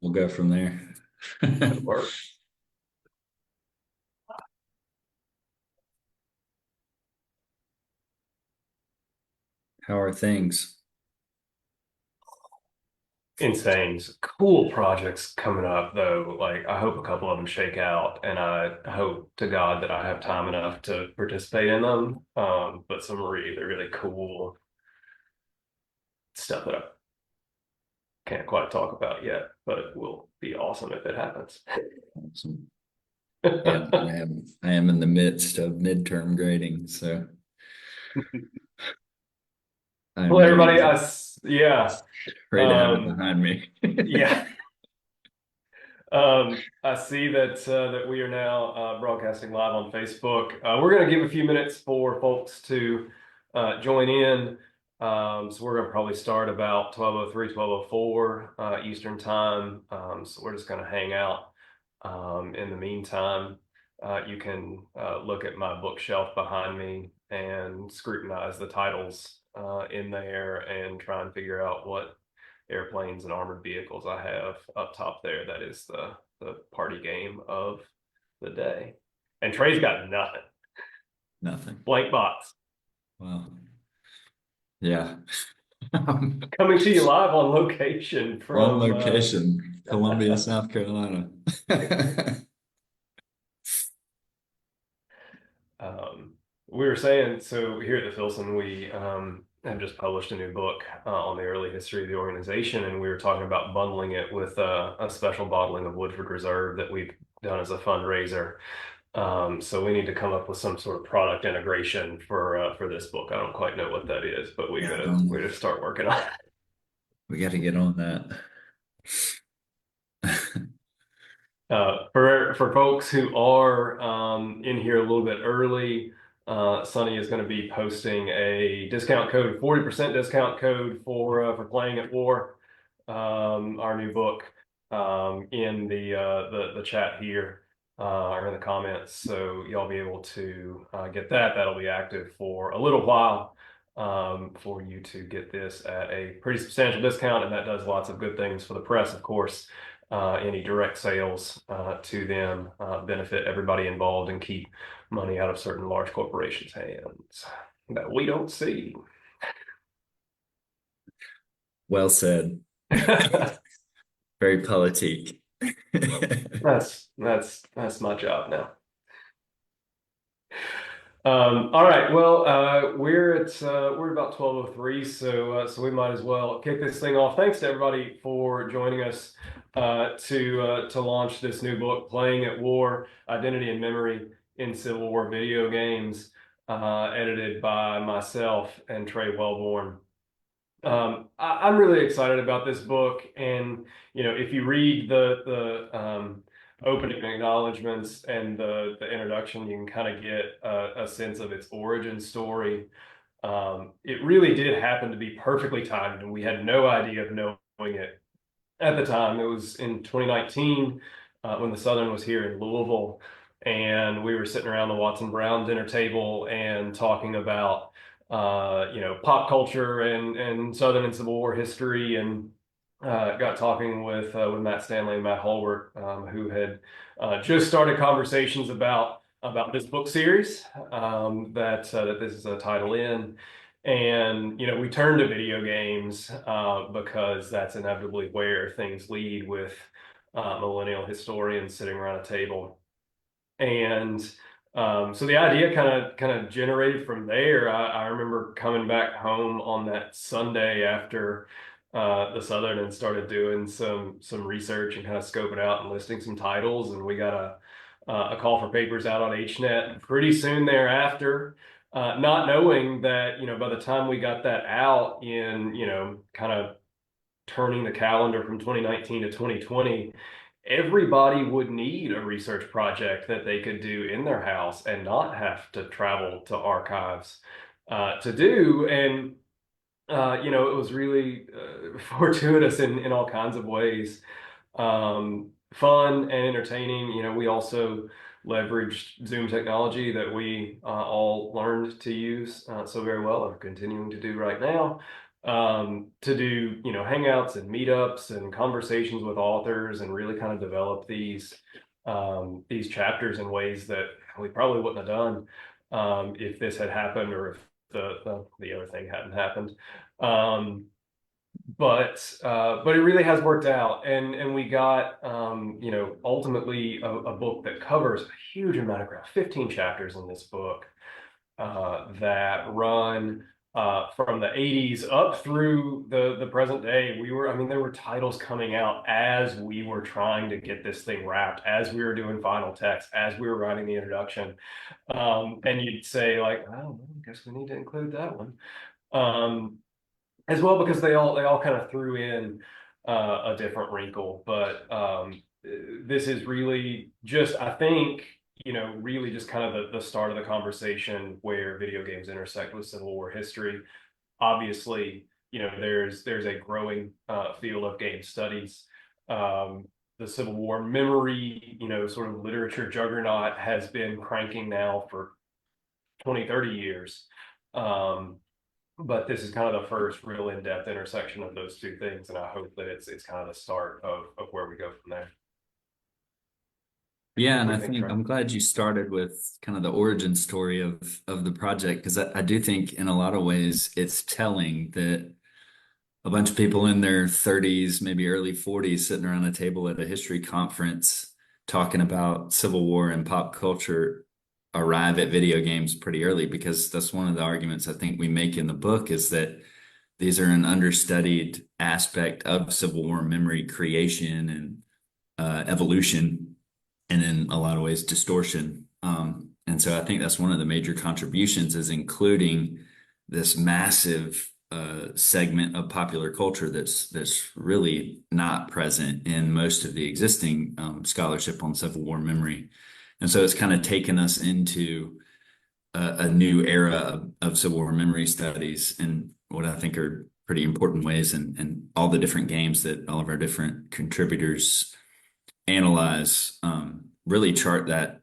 we'll go from there. Good work. How are things? Insane. Cool projects coming up though. Like I hope a couple of them shake out, and I hope to God that I have time enough to participate in them. But some really cool stuff that I can't quite talk about yet, but it will be awesome if it happens. Awesome. Yeah, I am in the midst of midterm grading, so I'm Well, getting everybody, yeah, ready to have it um, behind me. yeah. I see that we are now broadcasting live on Facebook. We're going to give a few minutes for folks to join in. So we're going to probably start about 12:03, 12:04 Eastern time. So we're just going to hang out. In the meantime, you can look at my bookshelf behind me and scrutinize the titles in there and try and figure out what airplanes and armored vehicles I have up top there. That is the party game of the day. And Trey's got nothing. Nothing. Blank box. Well, yeah. Coming to you live on location On from location, Columbia, South Carolina. we were saying, so here at the Filson, we have just published a new book on the early history of the organization, and we were talking about bundling it with a special bottling of Woodford Reserve that we've done as a fundraiser. So we need to come up with some sort of product integration for this book. I don't quite know what that is, but we're gonna start working on it. We got to get on that. For folks who are in here a little bit early, Sunny is going to be posting a discount code, 40% discount code for Playing at War, our new book, in the chat here or in the comments. So y'all be able to get that. That'll be active for a little while for you to get this at a pretty substantial discount, and that does lots of good things for the press, of course. Any direct sales to them benefit everybody involved and keep money out of certain large corporations' hands that we don't see. Well said. Very politique. That's my job now. All right. Well, we're about 12:03, so we might as well kick this thing off. Thanks to everybody for joining us to launch this new book, Playing at War: Identity and Memory in Civil War Video Games, edited by myself and Trey Welborn. I'm really excited about this book, and if you read the opening acknowledgments and the introduction, you can kind of get a sense of its origin story. It really did happen to be perfectly timed, and we had no idea of knowing it at the time. It was in 2019 when the Southern was here in Louisville, and we were sitting around the Watson Brown dinner table and talking about pop culture and Southern and Civil War history, and got talking with Matt Stanley and Matt Holbert, who had just started conversations about this book series that this is a title in. And we turn to video games because that's inevitably where things lead with millennial historians sitting around a table. And so the idea kind of generated from there. I remember coming back home on that Sunday after the Southern and started doing some research and kind of scoping out and listing some titles, and we got a call for papers out on HNet pretty soon thereafter. Not knowing that by the time we got that out in kind of turning the calendar from 2019 to 2020, everybody would need a research project that they could do in their house and not have to travel to archives to do. And it was really fortuitous in all kinds of ways. Fun and entertaining. We also leveraged Zoom technology that we all learned to use so very well and are continuing to do right now. to do, hangouts and meetups and conversations with authors and really kind of develop these chapters in ways that we probably wouldn't have done if this had happened or if the other thing hadn't happened. But it really has worked out, and we got ultimately a book that covers a huge amount of ground, 15 chapters in this book that run from the 80s up through the present day. There were titles coming out as we were trying to get this thing wrapped, as we were doing final text, as we were writing the introduction. And you'd say like, oh, I guess we need to include that one. As well, because they all kind of threw in a different wrinkle. But this is really just, I think, really just kind of the start of the conversation where video games intersect with Civil War history. Obviously, there's a growing field of game studies. The Civil War memory, sort of literature juggernaut has been cranking now for 20, 30 years. But this is kind of the first real in-depth intersection of those two things, and I hope that it's kind of the start of where we go from there. Yeah, and What I do you think, think Trent? I'm glad you started with kind of the origin story of the project, because I do think in a lot of ways it's telling that a bunch of people in their 30s, maybe early 40s, sitting around a table at a history conference talking about Civil War and pop culture arrive at video games pretty early, because that's one of the arguments I think we make in the book, is that these are an understudied aspect of Civil War memory creation and evolution, and in a lot of ways distortion. And so I think that's one of the major contributions, is including this massive segment of popular culture that's really not present in most of the existing scholarship on Civil War memory. And so it's kind of taken us into a new era of Civil War memory studies in what I think are pretty important ways, and all the different games that all of our different contributors analyze really chart that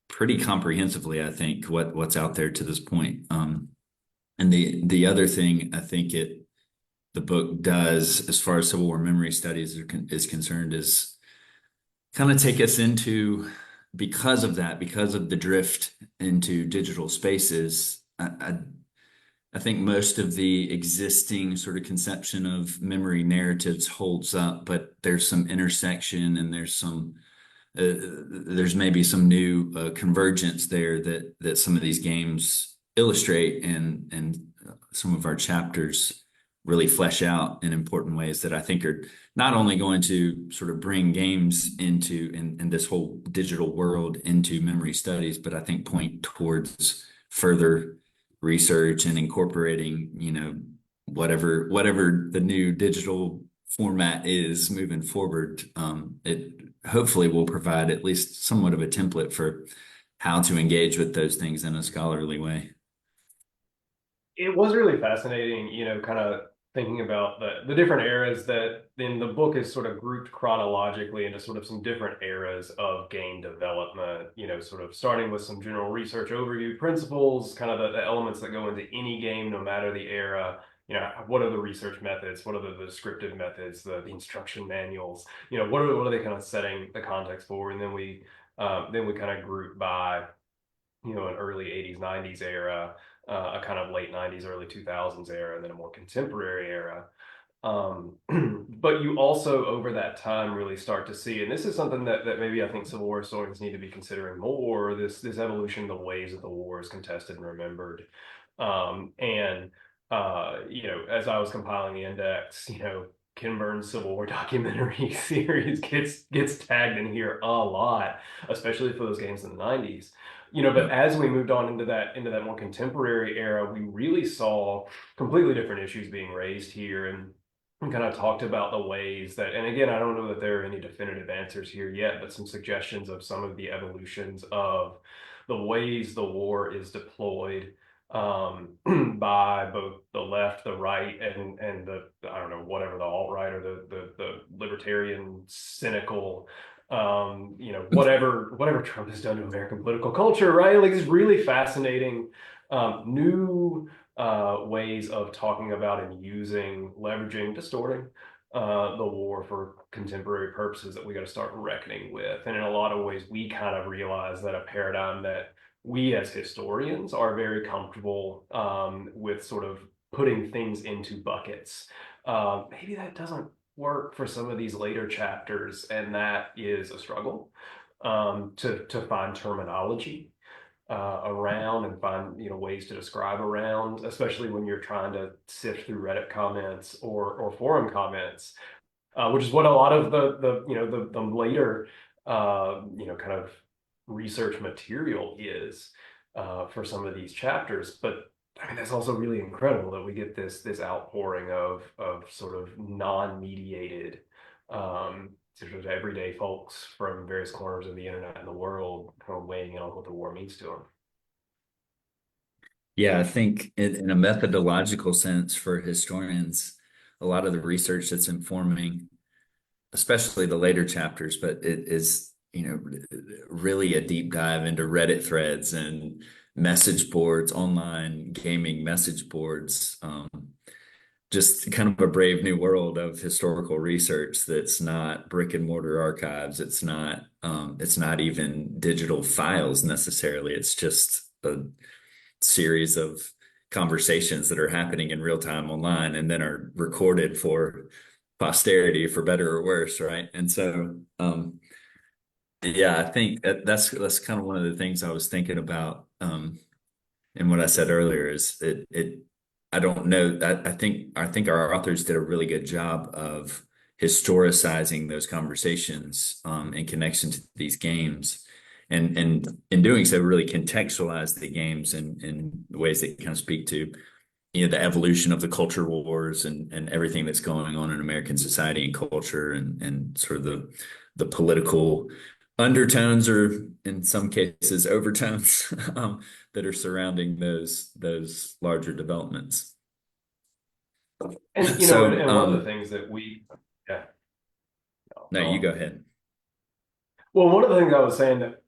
pretty comprehensively, I think, what's out there to this point. And the other thing I think the book does, as far as Civil War memory studies is concerned, is kind of take us into, because of that, because of the drift into digital spaces. I think most of the existing sort of conception of memory narratives holds up, but there's some intersection, and there's maybe some new convergence there that some of these games illustrate, and some of our chapters really flesh out in important ways that I think are not only going to sort of bring games into and this whole digital world into memory studies, but I think point towards further research and incorporating, whatever the new digital format is moving forward. It hopefully will provide at least somewhat of a template for how to engage with those things in a scholarly way. It was really fascinating, kind of thinking about the different eras that in the book is sort of grouped chronologically into sort of some different eras of game development, sort of starting with some general research overview principles, kind of the elements that go into any game, no matter the era. What are the research methods? What are the descriptive methods, the instruction manuals? What are they kind of setting the context for? And then we kind of group by, an early 80s, 90s era, a kind of late 90s, early 2000s era, and then a more contemporary era. But you also, over that time, really start to see, and this is something that maybe I think Civil War historians need to be considering more, this evolution, the ways that the war is contested and remembered. And as I was compiling the index, Ken Burns' Civil War documentary series gets tagged in here a lot, especially for those games in the 90s. But Yep. as we moved on into that more contemporary era, we really saw completely different issues being raised here, and we kind of talked about the ways that, and again, I don't know that there are any definitive answers here yet, but some suggestions of some of the evolutions of the ways the war is deployed by both the left, the right, and the, I don't know, whatever, the alt-right or the libertarian, cynical, whatever Trump has done to American political culture, right? Like, it's really fascinating new ways of talking about and using, leveraging, distorting the war for contemporary purposes that we got to start reckoning with. And in a lot of ways, we kind of realize that a paradigm that we as historians are very comfortable with sort of putting things into buckets. Maybe that doesn't work for some of these later chapters, and that is a struggle to find terminology around and find ways to describe around, especially when you're trying to sift through Reddit comments or forum comments, which is what a lot of the later kind of research material is for some of these chapters. But I mean, that's also really incredible that we get this outpouring of sort of non-mediated sort of everyday folks from various corners of the internet and the world kind of weighing in on what the war means to them. Yeah, I think in a methodological sense for historians, a lot of the research that's informing, especially the later chapters, but it is, really a deep dive into Reddit threads and message boards, online gaming message boards, just kind of a brave new world of historical research that's not brick and mortar archives. It's not even digital files necessarily. It's just a series of conversations that are happening in real time online and then are recorded for posterity for better or worse, right? And so yeah, I think that's kind of one of the things I was thinking about and what I said earlier is it I don't know. I think our authors did a really good job of historicizing those conversations in connection to these games, and in doing so, really contextualize the games in ways that kind of speak to the evolution of the culture wars and everything that's going on in American society and culture and sort of the political undertones or in some cases overtones that are surrounding those larger developments. And So and one of the things that yeah, no, go you on. go ahead. Well, one of the things I was saying that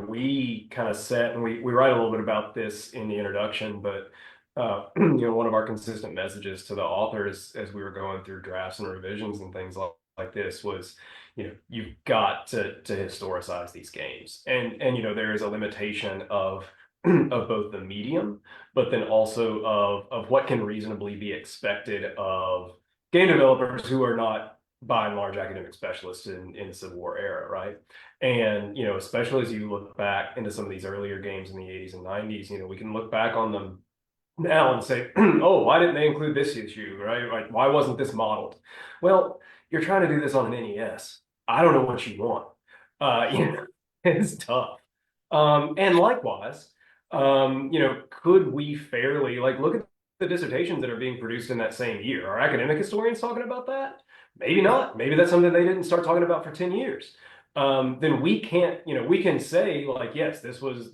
we kind of set, and we write a little bit about this in the introduction, but one of our consistent messages to the authors as we were going through drafts and revisions and things like this was, you've got to historicize these games, and there is a limitation of of both the medium, but then also of what can reasonably be expected of game developers who are not by and large academic specialists in the Civil War era, right? And especially as you look back into some of these earlier games in the 80s and 90s, we can look back on them now and say, oh, why didn't they include this issue, right? Like, why wasn't this modeled? Well, you're trying to do this on an NES. I don't know what you want. It's tough. And likewise, could we fairly look at the dissertations that are being produced in that same year? Are academic historians talking about that? Maybe not. Maybe that's something they didn't start talking about for 10 years. Then we can't, we can say like, yes, this was,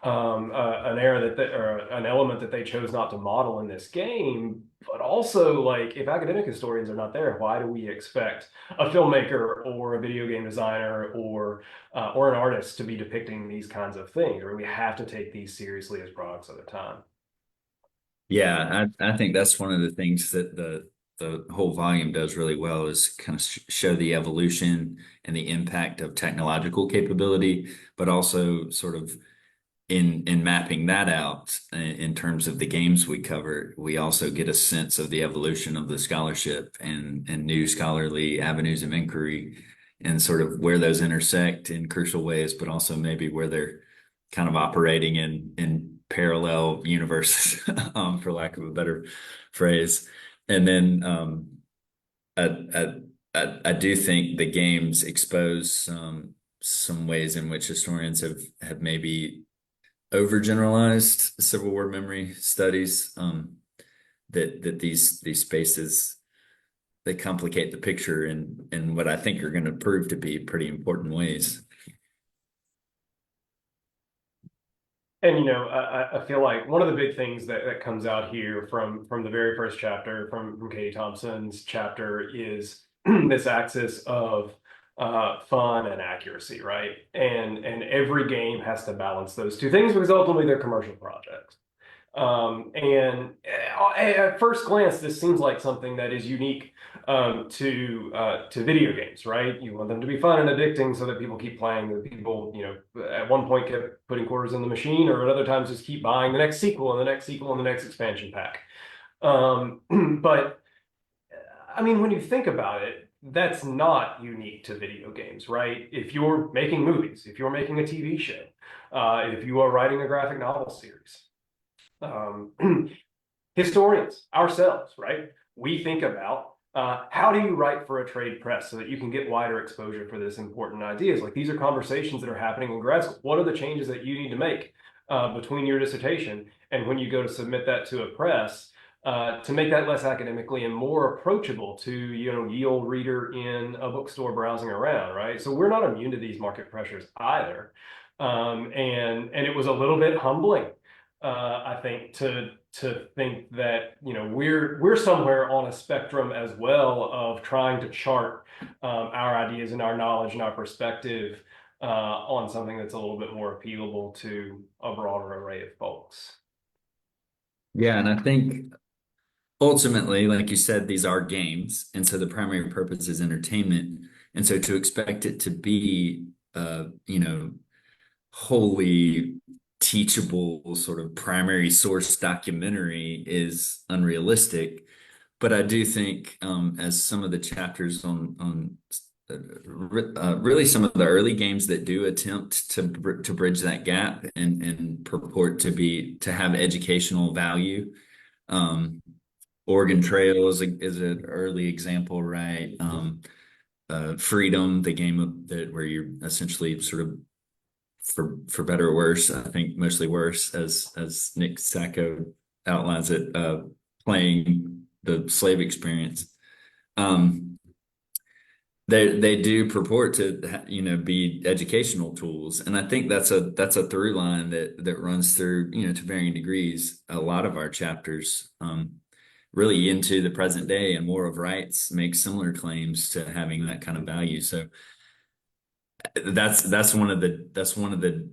an error or an element that they chose not to model in this game. But also, like, if academic historians are not there, why do we expect a filmmaker or a video game designer or an artist to be depicting these kinds of things? Or we have to take these seriously as products of the time. Yeah, I think that's one of the things that the whole volume does really well is kind of show the evolution and the impact of technological capability, but also sort of in mapping that out in terms of the games we cover, we also get a sense of the evolution of the scholarship and new scholarly avenues of inquiry and sort of where those intersect in crucial ways, but also maybe where they're kind of operating in parallel universes, for lack of a better phrase. And then I, I do think the games expose some ways in which historians have maybe overgeneralized Civil War memory studies, that these spaces they complicate the picture in what I think are going to prove to be pretty important ways. And I feel like one of the big things that comes out here from the very first chapter from Katie Thompson's chapter is this axis of fun and accuracy, right? And every game has to balance those two things because ultimately they're commercial projects. And at first glance, this seems like something that is unique to video games, right? You want them to be fun and addicting so that people keep playing. That people, at one point kept putting quarters in the machine, or at other times just keep buying the next sequel and the next sequel and the next expansion pack. But I mean, when you think about it, that's not unique to video games, right? If you're making movies, if you're making a TV show, if you are writing a graphic novel series, um, historians ourselves, right? We think about how do you write for a trade press so that you can get wider exposure for this important ideas? Like these are conversations that are happening in grad school. What are the changes that you need to make between your dissertation and when you go to submit that to a press to make that less academically and more approachable to ye old reader in a bookstore browsing around, right? So we're not immune to these market pressures either, and it was a little bit humbling, I think, to think that we're somewhere on a spectrum as well of trying to chart our ideas and our knowledge and our perspective on something that's a little bit more appealable to a broader array of folks. Yeah, and I think ultimately, like you said, these are games, and so the primary purpose is entertainment. And so to expect it to be, wholly teachable sort of primary source documentary is unrealistic. But I do think, as some of the chapters on really some of the early games that do attempt to bridge that gap and purport to have educational value. Um, Oregon Trail is an early example, right? Freedom, the game where you're essentially sort of, for better or worse, I think mostly worse, as Nick Sacco outlines it, playing the slave experience. Um, they do purport to be educational tools, and I think that's a through line that runs through, to varying degrees, a lot of our chapters, really into the present day, and War of Rights makes similar claims to having that kind of value. So that's one of the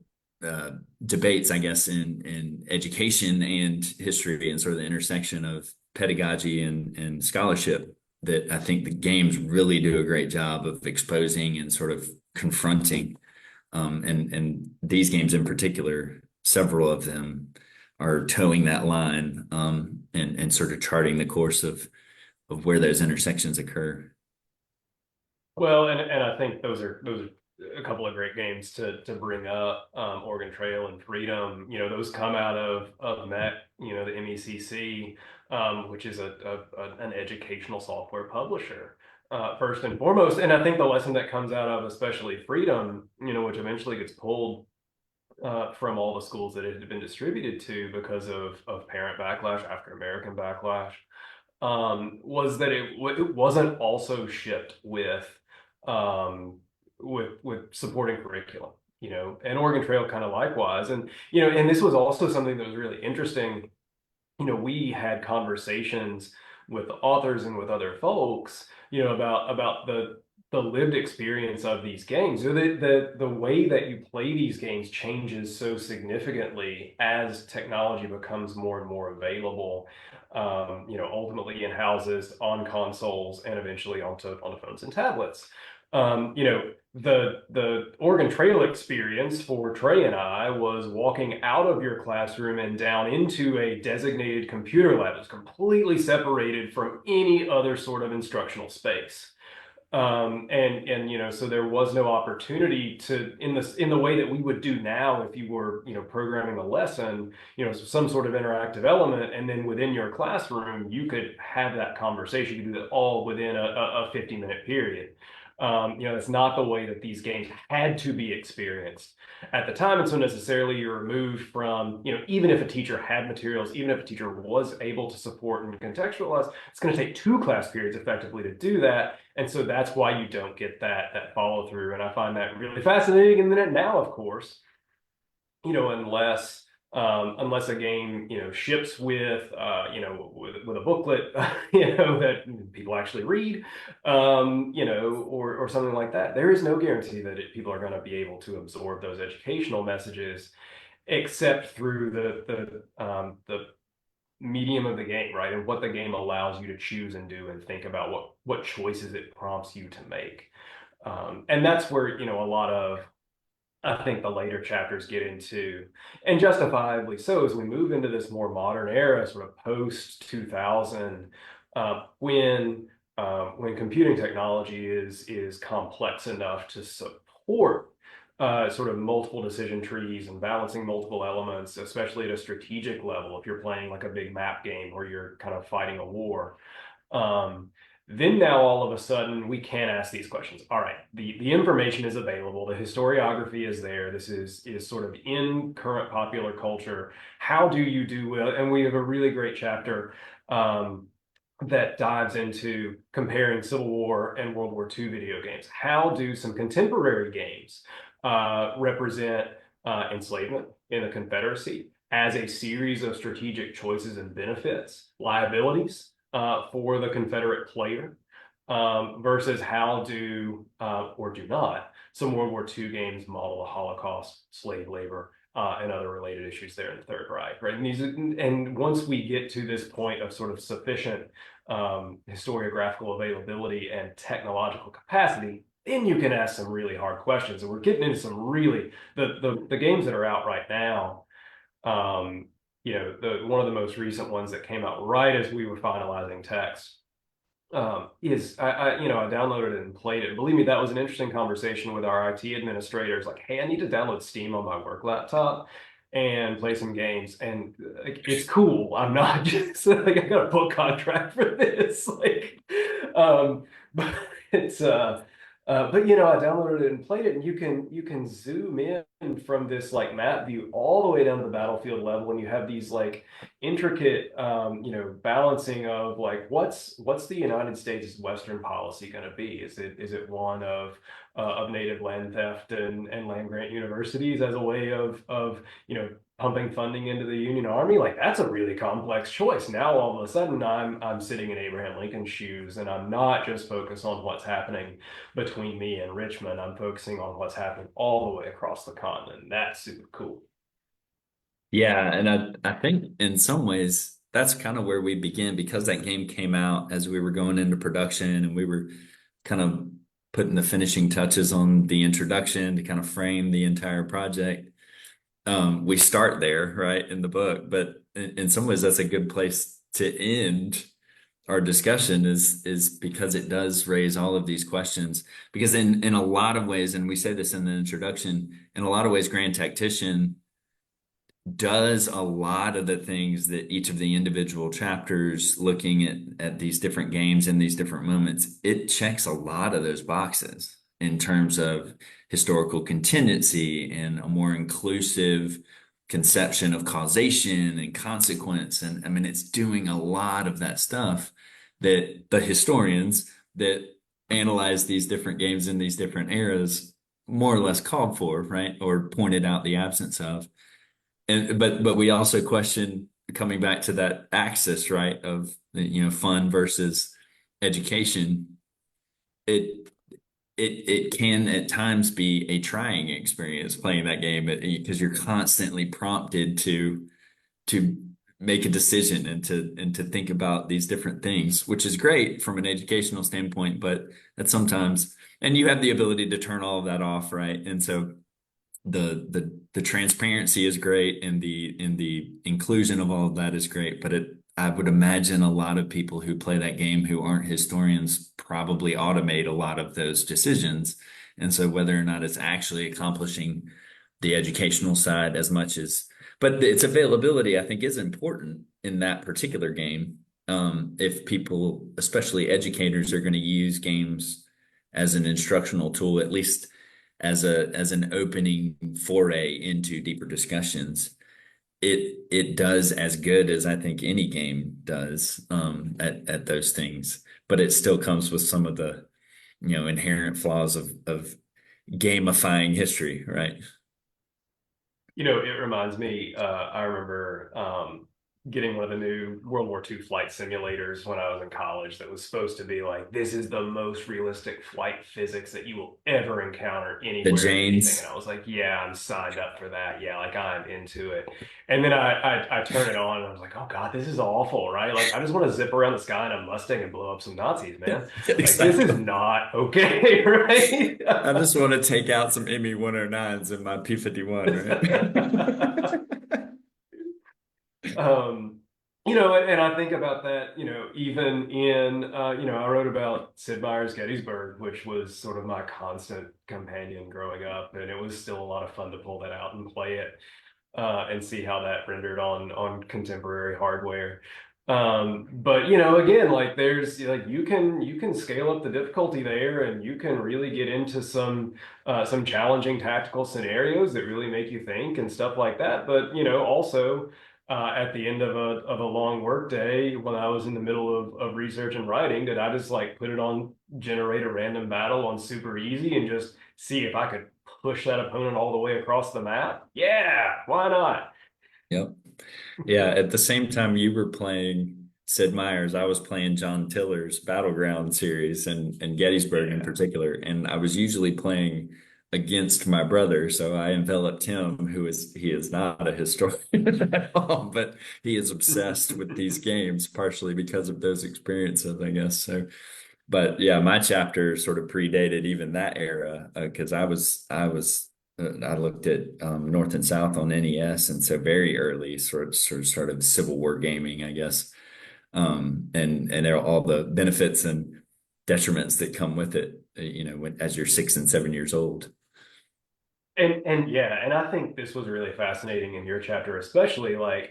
debates, I guess, in education and history, and sort of the intersection of pedagogy and scholarship, that I think the games really do a great job of exposing and sort of confronting. And these games in particular, several of them are towing that line, and sort of charting the course of where those intersections occur. Well, and I think those are a couple of great games to bring up. Oregon Trail and Freedom, those come out of MEC, the MECC, which is an educational software publisher, first and foremost. And I think the lesson that comes out of especially Freedom, which eventually gets pulled from all the schools that it had been distributed to because of parent backlash, African American backlash, was that it wasn't also shipped um, with supporting curriculum, and Oregon Trail kind of likewise. And and this was also something that was really interesting. We had conversations with authors and with other folks, about the lived experience of these games. The way that you play these games changes so significantly as technology becomes more and more available. Ultimately in houses, on consoles, and eventually onto phones and tablets. The Oregon Trail experience for Trey and I was walking out of your classroom and down into a designated computer lab that's completely separated from any other sort of instructional space. And so there was no opportunity to, in the way that we would do now if you were programming a lesson, some sort of interactive element, and then within your classroom you could have that conversation. You could do that all within a 50-minute period. It's not the way that these games had to be experienced at the time. And so necessarily you're removed from, even if a teacher had materials, even if a teacher was able to support and contextualize, it's going to take 2 class periods effectively to do that. And so that's why you don't get that follow through. And I find that really fascinating. And then now, of course, unless a game ships with with a booklet that people actually read, or something like that, there is no guarantee that people are going to be able to absorb those educational messages. except through the medium of the game, right? And what the game allows you to choose and do and think about what choices it prompts you to make. And that's where, a lot of I think the later chapters get into, and justifiably so, as we move into this more modern era, sort of post 2000, when computing technology is complex enough to support sort of multiple decision trees and balancing multiple elements, especially at a strategic level, if you're playing like a big map game where you're kind of fighting a war. Um, then now all of a sudden we can ask these questions. All right, the information is available, the historiography is there. This is sort of in current popular culture. How do you do well? And we have a really great chapter that dives into comparing Civil War and World War II video games. How do some contemporary games represent enslavement in the Confederacy as a series of strategic choices and benefits, liabilities for the Confederate player, versus how do or do not some World War II games model the Holocaust, slave labor, and other related issues there in the Third Reich, right? And once we get to this point of sort of sufficient historiographical availability and technological capacity, then you can ask some really hard questions. And we're getting into some really the games that are out right now. One of the most recent ones that came out right as we were finalizing text is I downloaded it and played it. Believe me, that was an interesting conversation with our IT administrators. Like, hey, I need to download Steam on my work laptop and play some games, and like, it's cool. I'm not just like I got a book contract for this. Like, but it's but I downloaded it and played it, and you can zoom in from this like map view all the way down to the battlefield level, and you have these like intricate balancing of like what's the United States Western policy going to be? Is it one of native land theft and land grant universities as a way of pumping funding into the Union Army? Like that's a really complex choice. Now all of a sudden I'm sitting in Abraham Lincoln's shoes, and I'm not just focused on what's happening between me and Richmond. I'm focusing on what's happening all the way across the continent. That's super cool. Yeah, and I think in some ways that's kind of where we begin because that game came out as we were going into production and we were kind of putting the finishing touches on the introduction to kind of frame the entire project. We start there, right, in the book, but in some ways that's a good place to end our discussion is because it does raise all of these questions. Because in a lot of ways, and we say this in the introduction, in a lot of ways, Grand Tactician does a lot of the things that each of the individual chapters looking at these different games in these different moments, it checks a lot of those boxes in terms of historical contingency and a more inclusive conception of causation and consequence. And I mean, it's doing a lot of that stuff that the historians that analyze these different games in these different eras more or less called for, right? Or pointed out the absence of. And but we also question coming back to that axis, right, of fun versus education. It it can at times be a trying experience playing that game because you're constantly prompted to make a decision and to think about these different things, which is great from an educational standpoint, but that sometimes and you have the ability to turn all of that off, right? And so the transparency is great and the inclusion of all of that is great, but I would imagine a lot of people who play that game who aren't historians probably automate a lot of those decisions. And so whether or not it's actually accomplishing the educational side as much as, but its availability, I think, is important in that particular game. If people, especially educators, are going to use games as an instructional tool, at least as an opening foray into deeper discussions, it does as good as I think any game does at those things. But it still comes with some of the inherent flaws of gamifying history, right? It reminds me, I remember getting one of the new World War II flight simulators when I was in college that was supposed to be like, this is the most realistic flight physics that you will ever encounter The anywhere in anything. And Janes. I was like, yeah, I'm signed up for that. Yeah, like I'm into it. And then I turn it on and I was like, oh God, this is awful, right? Like I just want to zip around the sky in a Mustang and blow up some Nazis, man. Like this is Exactly. not okay, right? I just want to take out some ME 109s in my P-51, right? Um, and I think about that, even in, I wrote about Sid Meier's Gettysburg, which was sort of my constant companion growing up, and it was still a lot of fun to pull that out and play it, and see how that rendered on contemporary hardware. But again, like there's like you can scale up the difficulty there, and you can really get into some challenging tactical scenarios that really make you think and stuff like that. But also at the end of a long work day, when I was in the middle of research and writing, did I just like put it on generate a random battle on super easy and just see if I could push that opponent all the way across the map? Yeah, why not? Yep. Yeah. At the same time you were playing Sid Meier's, I was playing John Tiller's Battleground series and Gettysburg in Yeah. particular. And I was usually playing against my brother. So I enveloped him, he is not a historian at all, but he is obsessed with these games, partially because of those experiences, I guess. So but yeah, my chapter sort of predated even that era because I looked at North and South on NES, and so very early sort of Civil War gaming, I guess, and there are all the benefits and detriments that come with it, as you're 6 and 7 years old. And yeah, and I think this was really fascinating in your chapter, especially like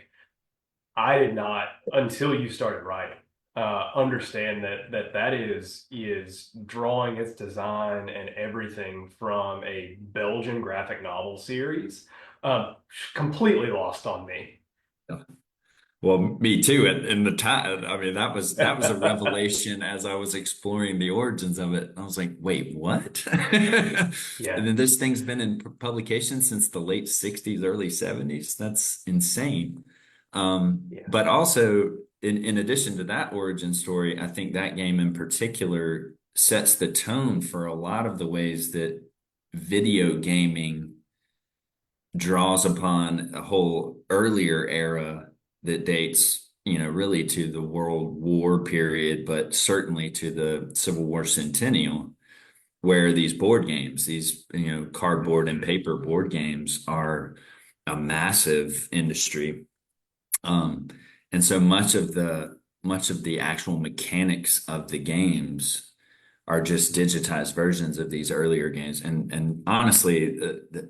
I did not until you started writing understand that is drawing its design and everything from a Belgian graphic novel series. Completely lost on me. Well, me too. And the time, I mean, that was a revelation as I was exploring the origins of it. I was like, wait, what? And Yeah, then this thing's been in publication since the late 60s, early 70s. That's insane. yeah. But also, in addition to that origin story, I think that game in particular sets the tone for a lot of the ways that video gaming draws upon a whole earlier era that dates, really to the World War period, but certainly to the Civil War centennial, where these board games, these, cardboard and paper board games are a massive industry. Um, and so much of the actual mechanics of the games are just digitized versions of these earlier games. And honestly,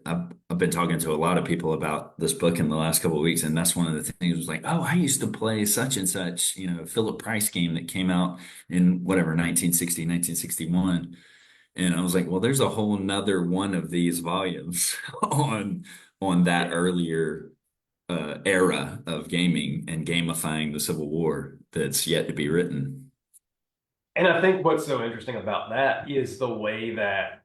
I've been talking to a lot of people about this book in the last couple of weeks, and that's one of the things was like, oh, I used to play such and such, Philip Price game that came out in whatever 1960, 1961. And I was like, well, there's a whole nother one of these volumes on that Yeah. earlier era of gaming and gamifying the Civil War that's yet to be written. And I think what's so interesting about that is the way that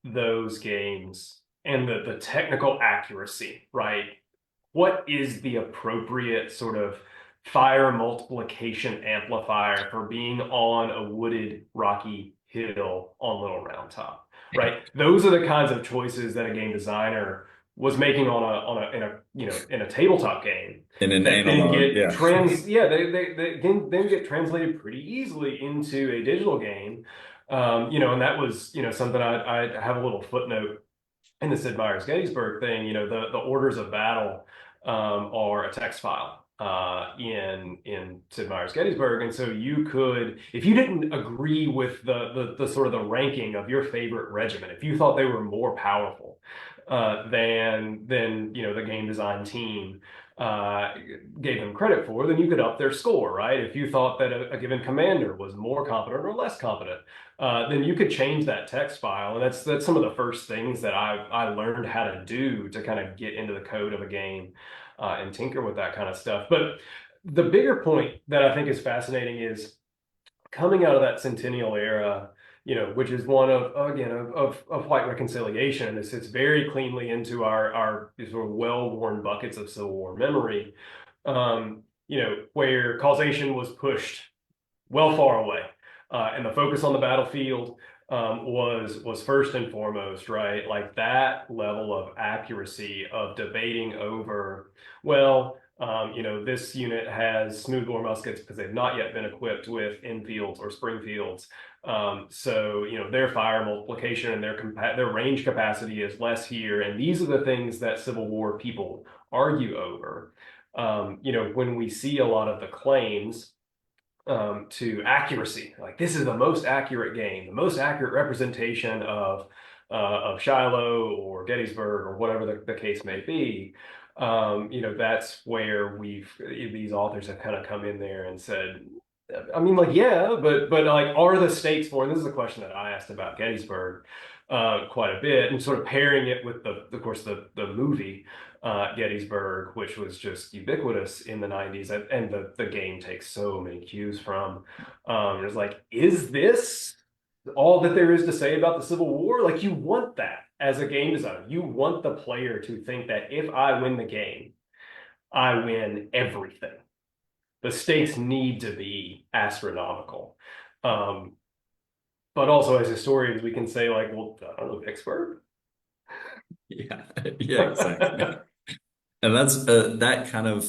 those games and the technical accuracy, right? What is the appropriate sort of fire multiplication amplifier for being on a wooded rocky hill on Little Round Top, right? Those are the kinds of choices that a game designer was making in a tabletop game In an that then analog, get yeah. trans yeah they then get translated pretty easily into a digital game. And that was something I have a little footnote in the Sid Meier's Gettysburg thing. The orders of battle are a text file in Sid Meier's Gettysburg, and so you could, if you didn't agree with the sort of the ranking of your favorite regiment, if you thought they were more powerful than the game design team uh, gave them credit for, then you could up their score, right? If you thought that a given commander was more competent or less competent, then you could change that text file. And that's some of the first things that I learned how to do to kind of get into the code of a game and tinker with that kind of stuff. But the bigger point that I think is fascinating is coming out of that centennial era, which is one of, again, of white reconciliation. This fits very cleanly into our sort of well-worn buckets of Civil War memory. where causation was pushed well far away, and the focus on the battlefield was first and foremost, right? Like that level of accuracy of debating over, well, this unit has smoothbore muskets because they've not yet been equipped with Enfields or Springfields. So their fire multiplication and their range capacity is less here, and these are the things that Civil War people argue over. When we see a lot of the claims to accuracy, like this is the most accurate game, the most accurate representation of Shiloh or Gettysburg or whatever the case may be. That's where these authors have kind of come in there and said, I mean, like, yeah, but like, are the stakes for, and this is a question that I asked about Gettysburg quite a bit, and sort of pairing it with of course, the movie Gettysburg, which was just ubiquitous in the 90s, and the game takes so many cues from. It's like, is this all that there is to say about the Civil War? Like, you want that as a game designer. You want the player to think that if I win the game, I win everything. The stakes need to be astronomical. But also as historians, we can say like, well, I don't know, Vicksburg. Yeah, yeah, exactly. And that's that kind of,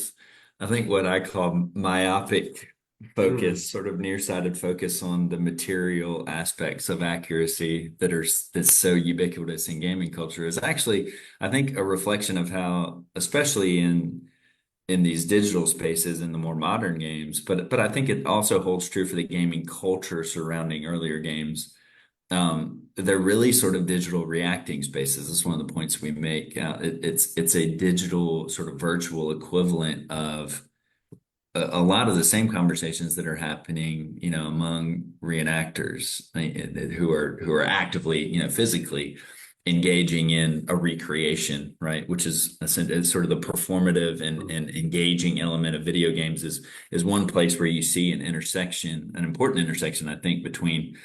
I think, what I call myopic Mm. focus, sort of nearsighted focus on the material aspects of accuracy that's so ubiquitous in gaming culture is actually, I think, a reflection of how, especially in these digital spaces in the more modern games, but I think it also holds true for the gaming culture surrounding earlier games. They're really sort of digital reacting spaces. That's one of the points we make. It's a digital sort of virtual equivalent of a lot of the same conversations that are happening, among reenactors who are actively, physically engaging in a recreation, right? Which is sort of the performative and engaging element of video games is one place where you see an important intersection, I think, between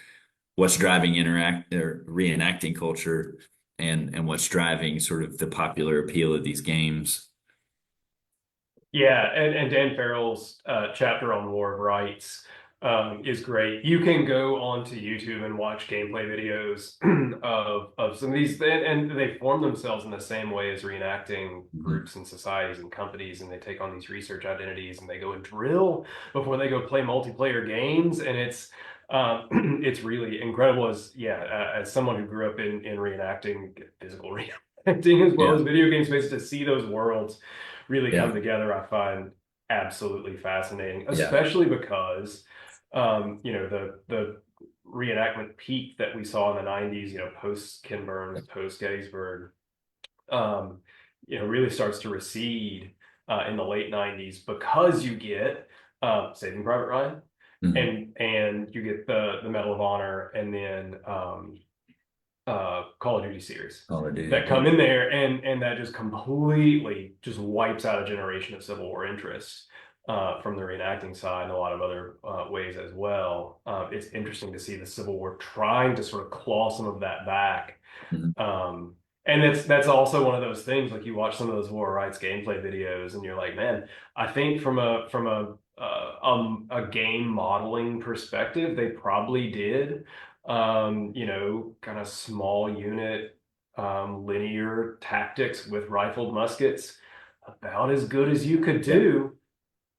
what's driving interact or reenacting culture and what's driving sort of the popular appeal of these games. Yeah, and Dan Farrell's chapter on War of Rights is great. You can go onto YouTube and watch gameplay videos of some of these, and they form themselves in the same way as reenacting Mhm. groups and societies and companies, and they take on these research identities and they go and drill before they go play multiplayer games, and it's really incredible. As someone who grew up in reenacting, physical reenacting as well as Yeah, video game space, to see those worlds really come yeah, together, I find absolutely fascinating, yeah. especially because the reenactment peak that we saw in the 90s, post Ken Burns, post Gettysburg, um, really starts to recede in the late 90s because you get Saving Private Ryan, Mhm. and you get the Medal of Honor, and then Call of Duty series Call of Duty. that Yeah. come in there, and that just completely just wipes out a generation of Civil War interest from the reenacting side and a lot of other ways as well. It's interesting to see the Civil War trying to sort of claw some of that back. Mhm. Um, and that's also one of those things, like you watch some of those War Rights gameplay videos and you're like, man, I think from a game modeling perspective, they probably did kind of small unit linear tactics with rifled muskets about as good as you could Yeah. do.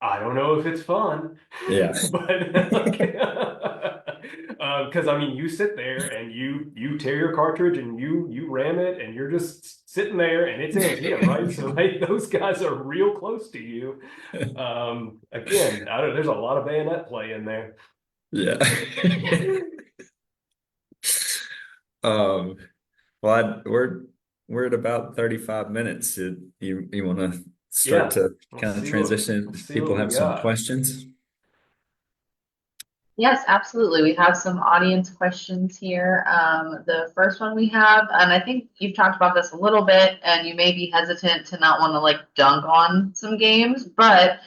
I don't know if it's fun, Yeah. but because I mean, you sit there and you tear your cartridge and you ram it and you're just sitting there and it's Antietam, right? So like those guys are real close to you. Again, I don't, there's a lot of bayonet play in there. Yeah. Um, well, we're at about 35 minutes. You want to start Yeah, to kind of transition? let's If see what people we have some got. questions? Yes, absolutely. We have some audience questions here. The first one we have, and I think you've talked about this a little bit, and you may be hesitant to not want to like dunk on some games, but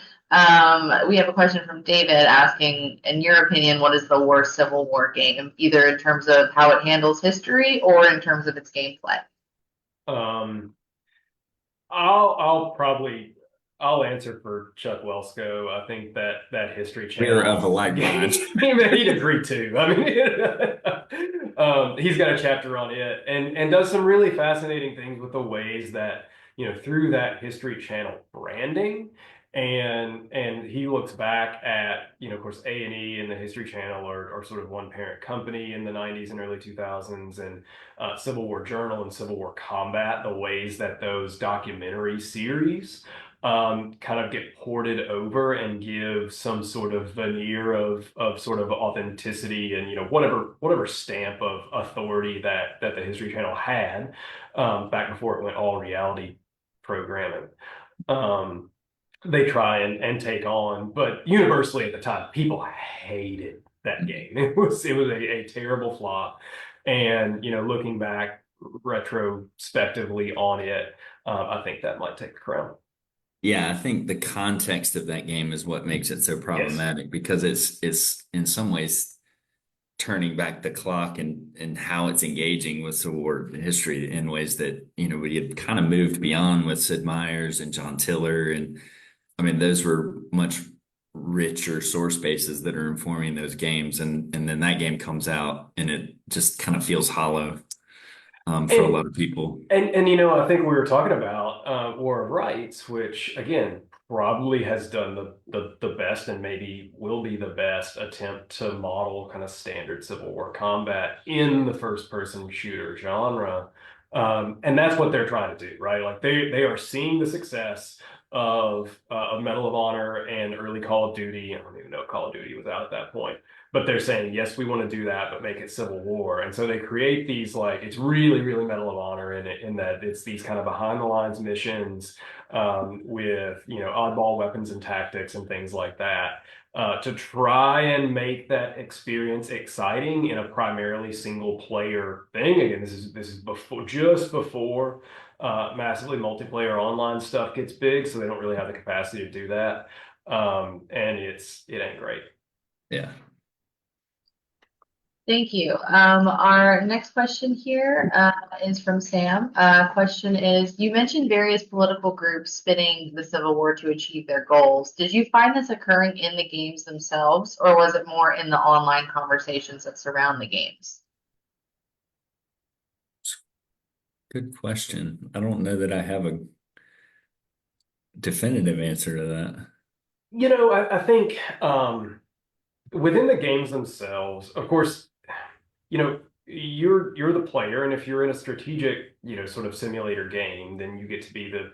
we have a question from David asking, in your opinion, what is the worst Civil War game, either in terms of how it handles history or in terms of its gameplay? Um, I'll probably I'll answer for Chuck Wellsco. I think that History We are of a Channel like mind. he'd agree too. I mean, he's got a chapter on it and does some really fascinating things with the ways that, through that History Channel branding, and he looks back at, of course, A&E and the History Channel are sort of one parent company in the 90s and early 2000s, and Civil War Journal and Civil War Combat, the ways that those documentary series kind of get ported over and give some sort of veneer of sort of authenticity and, whatever stamp of authority that the History Channel had back before it went all reality programming. They try and take on, but universally at the time, people hated that game. It was a terrible flop. And, looking back retrospectively on it, I think that might take the crown. Yeah, I think the context of that game is what makes it so Yes. problematic because it's in some ways turning back the clock and how it's engaging with Civil War history in ways that, we had kind of moved beyond with Sid Meier's and John Tiller. And I mean, those were much richer source bases that are informing those games. And then that game comes out and it just kind of feels hollow for a And lot of people. I think we were talking about War of Rights, which again probably has done the best and maybe will be the best attempt to model kind of standard Civil War combat in the first person shooter genre. And that's what they're trying to do, right? Like they are seeing the success of Medal of Honor and early Call of Duty. I don't even know if Call of Duty was out at that point, but they're saying, yes, we want to do that, but make it Civil War. And so they create these, like, it's really, really Medal of Honor in it, in that it's these kind of behind the lines missions with, oddball weapons and tactics and things like that. To try and make that experience exciting in a primarily single player thing. Again, this is just before massively multiplayer online stuff gets big, so they don't really have the capacity to do that. And it ain't great. Yeah. Thank you. Our next question here is from Sam. Question is, you mentioned various political groups spinning the Civil War to achieve their goals. Did you find this occurring in the games themselves, or was it more in the online conversations that surround the games? Good question. I don't know that I have a definitive answer to that. I think within the games themselves, of course, you're the player, and if you're in a strategic, sort of simulator game, then you get to be the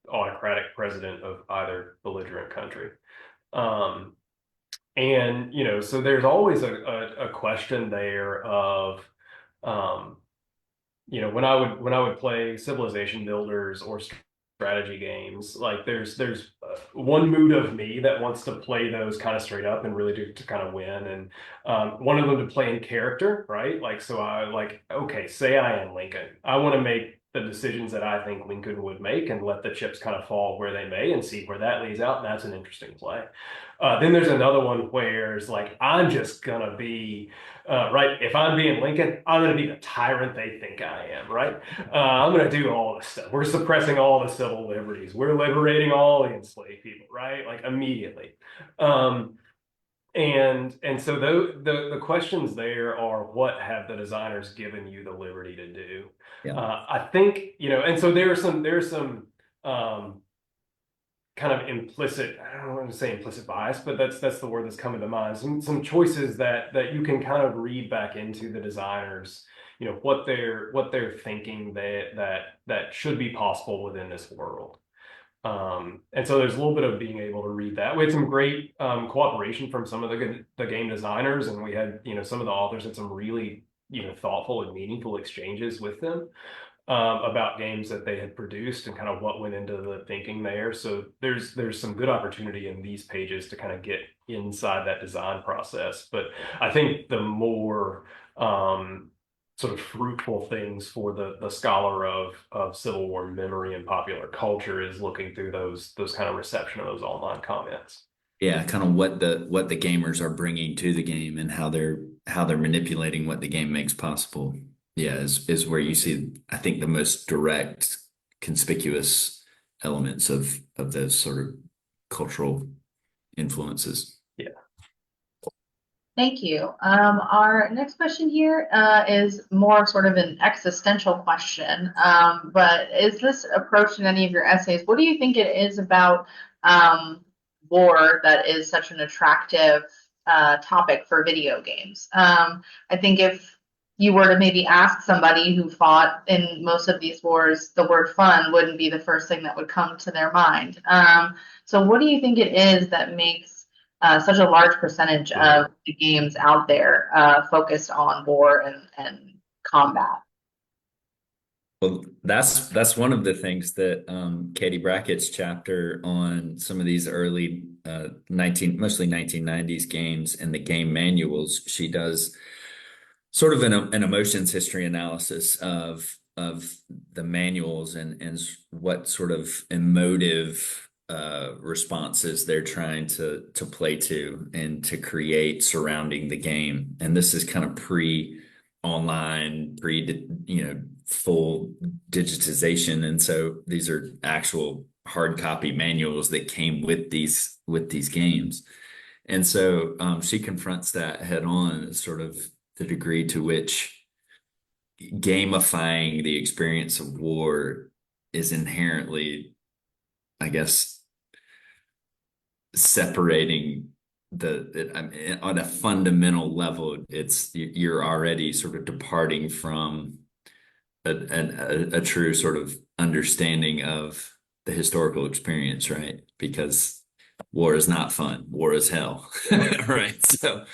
autocratic president of either belligerent country. And so there's always a question there of when I would play civilization builders or strategy games, like there's one mood of me that wants to play those kind of straight up and really do to kind of win, and one of them to play in character, right? Like, so I like, okay, say I am Lincoln, I want to make the decisions that I think Lincoln would make and let the chips kind of fall where they may and see where that leads out, and that's an interesting play. Then there's another one where it's like, I'm just gonna be right. If I'm being Lincoln, I'm going to be the tyrant they think I am, right? I'm going to do all this stuff. We're suppressing all the civil liberties. We're liberating all the enslaved people, right? Like immediately. And so the questions there are, what have the designers given you the liberty to do? Yeah. I think, and so there's some kind of implicit, I don't want to say implicit bias, but that's the word that's coming to mind. Some choices that you can kind of read back into the designers, what they're thinking that should be possible within this world. And so there's a little bit of being able to read that. We had some great cooperation from some of the game designers, and we had, some of the authors had some really, thoughtful and meaningful exchanges with them about games that they had produced and kind of what went into the thinking there. So there's some good opportunity in these pages to kind of get inside that design process. But I think the more sort of fruitful things for the scholar of Civil War memory and popular culture is looking through those kind of reception of those online comments. Yeah, kind of what the gamers are bringing to the game and how they're manipulating what the game makes possible. Yeah, is where you see, I think, the most direct, conspicuous elements of those sort of cultural influences. Yeah. Thank you. Our next question here is more sort of an existential question. But is this approached in any of your essays? What do you think it is about war that is such an attractive topic for video games? I think if you were to maybe ask somebody who fought in most of these wars, the word fun wouldn't be the first thing that would come to their mind. So what do you think it is that makes such a large percentage of the games out there focused on war and combat? Well, that's one of the things that Katie Brackett's chapter on some of these early mostly 1990s games and the game manuals, she does sort of an emotions history analysis of the manuals and what sort of emotive responses they're trying to play to and to create surrounding the game. And this is kind of pre-online, full digitization. And so these are actual hard copy manuals that came with these games. And so she confronts that head on, sort of the degree to which gamifying the experience of war is inherently, I guess, separating on a fundamental level. You're already sort of departing from a true sort of understanding of the historical experience, right? Because war is not fun. War is hell, right? So,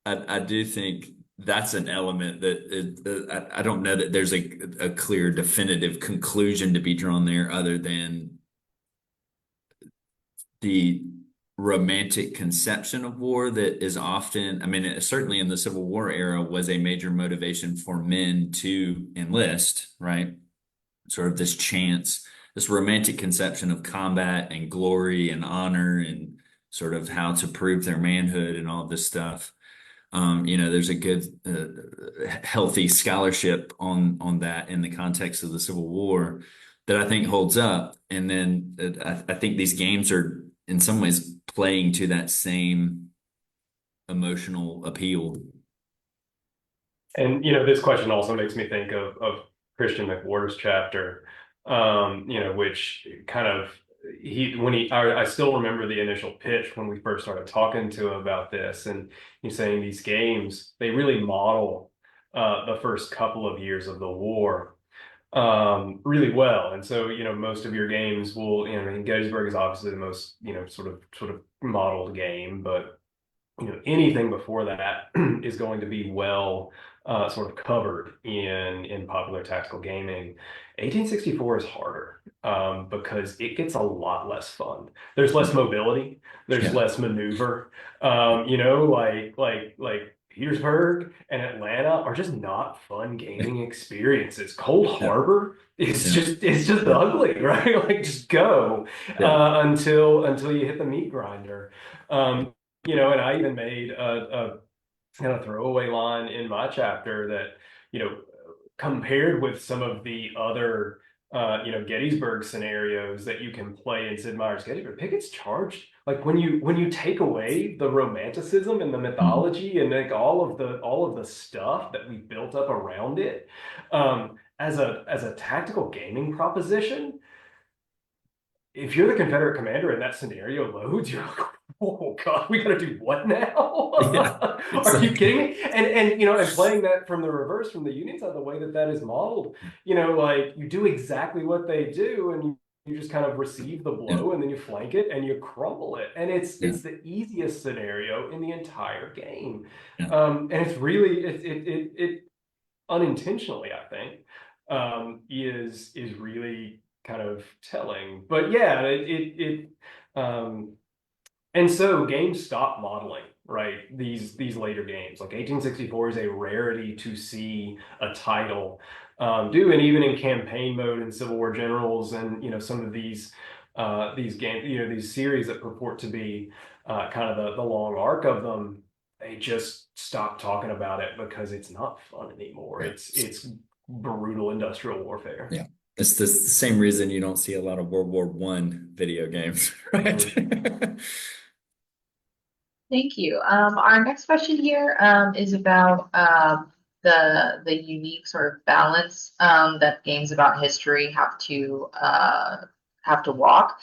I do think that's an element that I don't know that there's a clear, definitive conclusion to be drawn there, other than the romantic conception of war that is often, I mean, certainly in the Civil War era, was a major motivation for men to enlist, right? Sort of this romantic conception of combat and glory and honor and sort of how to prove their manhood and all this stuff. There's a good, healthy scholarship on that in the context of the Civil War that I think holds up. And then I think these games are in some ways playing to that same emotional appeal. And this question also makes me think of Christian McWhorter's chapter, which kind of I still remember the initial pitch when we first started talking to him about this, and he's saying these games, they really model the first couple of years of the war really well. And so, most of your games will, Gettysburg is obviously the most, sort of modeled game, but anything before that is going to be well sort of covered in popular tactical gaming. 1864 is harder because it gets a lot less fun. There's less mobility. There's less maneuver. Like Petersburg and Atlanta are just not fun gaming experiences. Cold Harbor is just ugly, right? Like just go until you hit the meat grinder. And I even made a kind of throwaway line in my chapter that, compared with some of the other, Gettysburg scenarios that you can play in Sid Meier's Gettysburg, Pickett's charged. Like when you take away the romanticism and the mythology and like all of the stuff that we built up around it, as a tactical gaming proposition, if you're the Confederate commander and that scenario loads, you're like, oh God, we gotta do what now? Are you kidding me? And playing that from the reverse, from the Union side, the way that is modeled, like you do exactly what they do, and you just kind of receive the blow, and then you flank it and you crumble it, and it's the easiest scenario in the entire game, and it's really it unintentionally, I think, is really kind of telling. But yeah, and so games stop modeling, right? These later games, like 1864 is a rarity to see a title do, and even in campaign mode and Civil War Generals and some of these games, these series that purport to be kind of the long arc of them, they just stop talking about it because it's not fun anymore. It's brutal industrial warfare. Yeah. It's the same reason you don't see a lot of World War I video games, right? Thank you. Our next question here is about the unique sort of balance that games about history have to walk.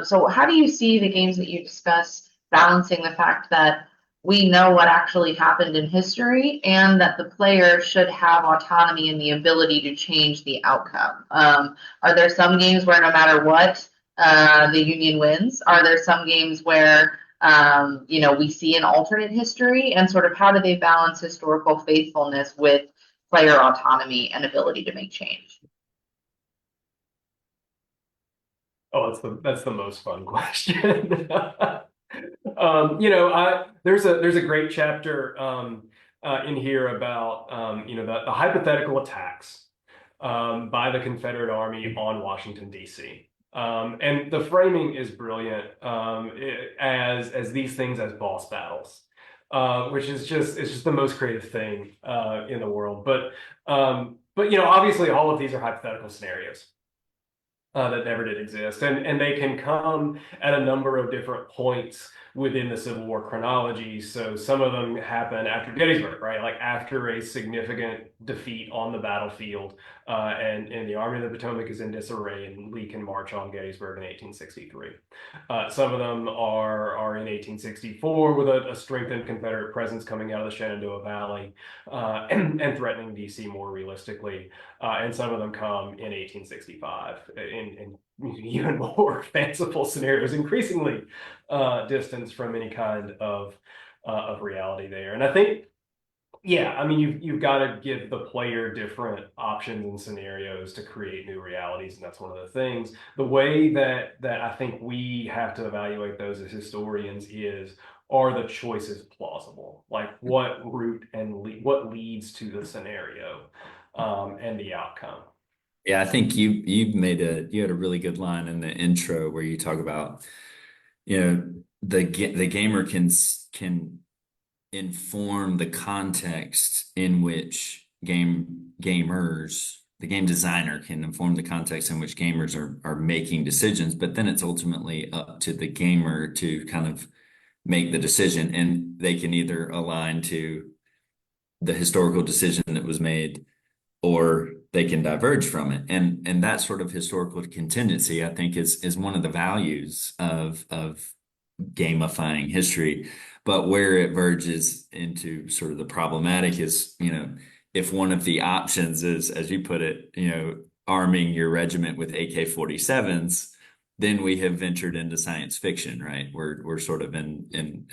So how do you see the games that you discuss balancing the fact that we know what actually happened in history and that the player should have autonomy and the ability to change the outcome? Are there some games where no matter what, the Union wins? Are there some games where we see an alternate history, and sort of how do they balance historical faithfulness with player autonomy and ability to make change? Oh, that's the most fun question. There's a great chapter in here about the hypothetical attacks by the Confederate Army on Washington, D.C. And the framing is brilliant as these things as boss battles, which is just the most creative thing in the world. But obviously all of these are hypothetical scenarios that never did exist, and they can come at a number of different points within the Civil War chronology. So some of them happen after Gettysburg, right? Like after a significant defeat on the battlefield, and the Army of the Potomac is in disarray, and Lee can march on Gettysburg in 1863. Some of them are in 1864 with a strengthened Confederate presence coming out of the Shenandoah Valley and threatening DC more realistically. And some of them come in 1865 in even more fanciful scenarios, increasingly distance from any kind of reality there. And I think, yeah, I mean, you've got to give the player different options and scenarios to create new realities, and that's one of the things. The way that I think we have to evaluate those as historians is, are the choices plausible? Like what route and what leads to the scenario and the outcome? Yeah, I think you had a really good line in the intro where you talk about, the gamer can inform the context in which the game designer can inform the context in which gamers are making decisions, but then it's ultimately up to the gamer to kind of make the decision, and they can either align to the historical decision that was made, or they can diverge from it. And that sort of historical contingency, I think, is one of the values of gamifying history. But where it verges into sort of the problematic is, if one of the options is, as you put it, arming your regiment with AK-47s, then we have ventured into science fiction, right? We're sort of in an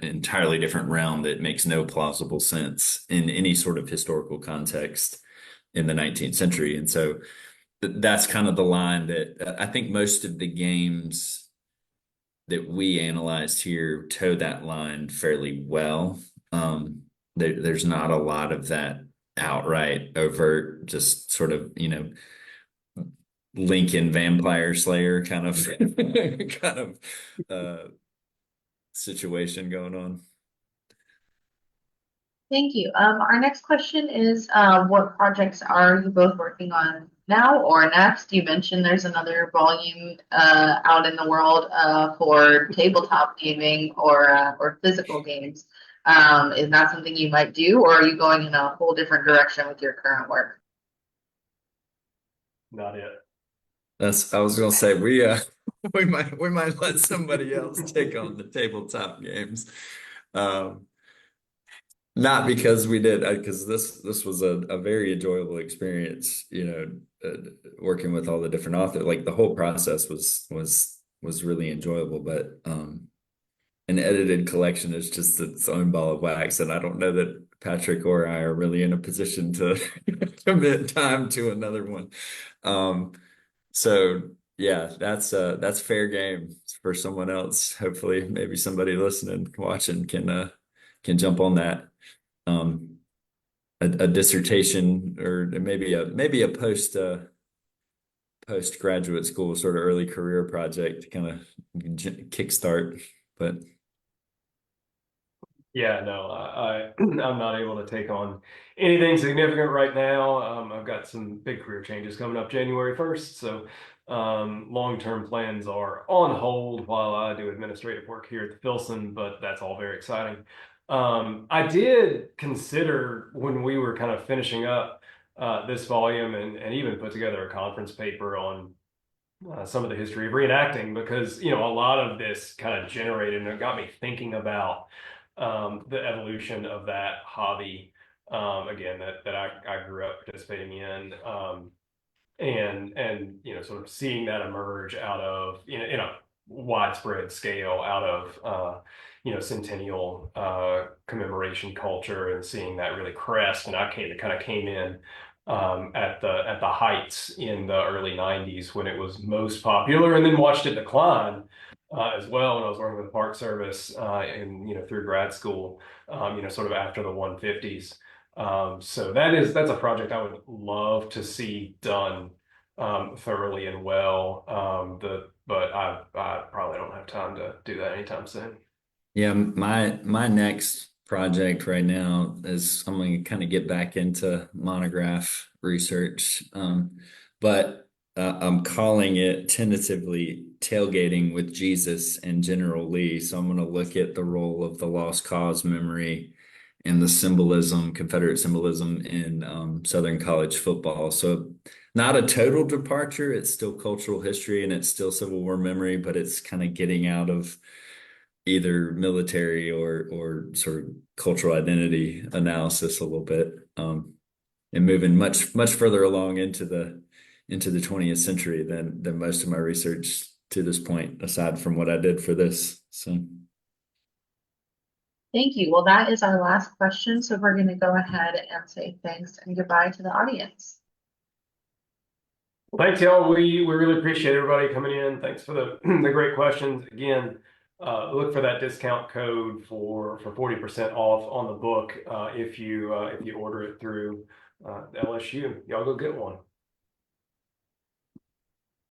entirely different realm that makes no plausible sense in any sort of historical context in the 19th century. And so that's kind of the line that I think most of the games that we analyzed here toe that line fairly well. There's not a lot of that outright overt, just sort of, Lincoln Vampire Slayer kind of kind of situation going on. Thank you. Our next question is, what projects are you both working on now or next? You mentioned there's another volume out in the world for tabletop gaming or physical games. Is that something you might do, or are you going in a whole different direction with your current work? Not it. I was gonna say we might let somebody else take on the tabletop games. Not because we did, because this was a very enjoyable experience, working with all the different authors. Like the whole process was really enjoyable, but an edited collection is just its own ball of wax, and I don't know that Patrick or I are really in a position to commit time to another one. So yeah, that's fair game for someone else. Hopefully, maybe somebody listening, watching can jump on that. A dissertation, or maybe a postgraduate school sort of early career project to kind of kickstart. But Yeah, no, I'm not able to take on anything significant right now. I've got some big career changes coming up January 1st, so long-term plans are on hold while I do administrative work here at the Filson, but that's all very exciting. I did consider when we were kind of finishing up this volume and even put together a conference paper on some of the history of reenacting because a lot of this kind of generated and it got me thinking about the evolution of that hobby again that I grew up participating in and sort of seeing that emerge out of in a widespread scale out of centennial commemoration culture and seeing that really crest. And I kind of came in at the heights in the early 90s when it was most popular, and then watched it decline as well when I was working with the Park Service and through grad school, sort of after the 150s. So that's a project I would love to see done thoroughly and well. But I probably don't have time to do that anytime soon. Yeah, my next project right now is I'm going to kind of get back into monograph research, but I'm calling it tentatively Tailgating with Jesus and General Lee. So I'm going to look at the role of the Lost Cause memory and the symbolism, Confederate symbolism in Southern college football. So not a total departure. It's still cultural history and it's still Civil War memory, but it's kind of getting out of either military or sort of cultural identity analysis a little bit, and moving much further along into the 20th century than most of my research to this point, aside from what I did for this. So Thank you. Well, that is our last question. So we're going to go ahead and say thanks and goodbye to the audience. Thanks, y'all. We really appreciate everybody coming in. Thanks for the the great questions. Again, look for that discount code for 40% off on the book if you order it through LSU. Y'all go get one.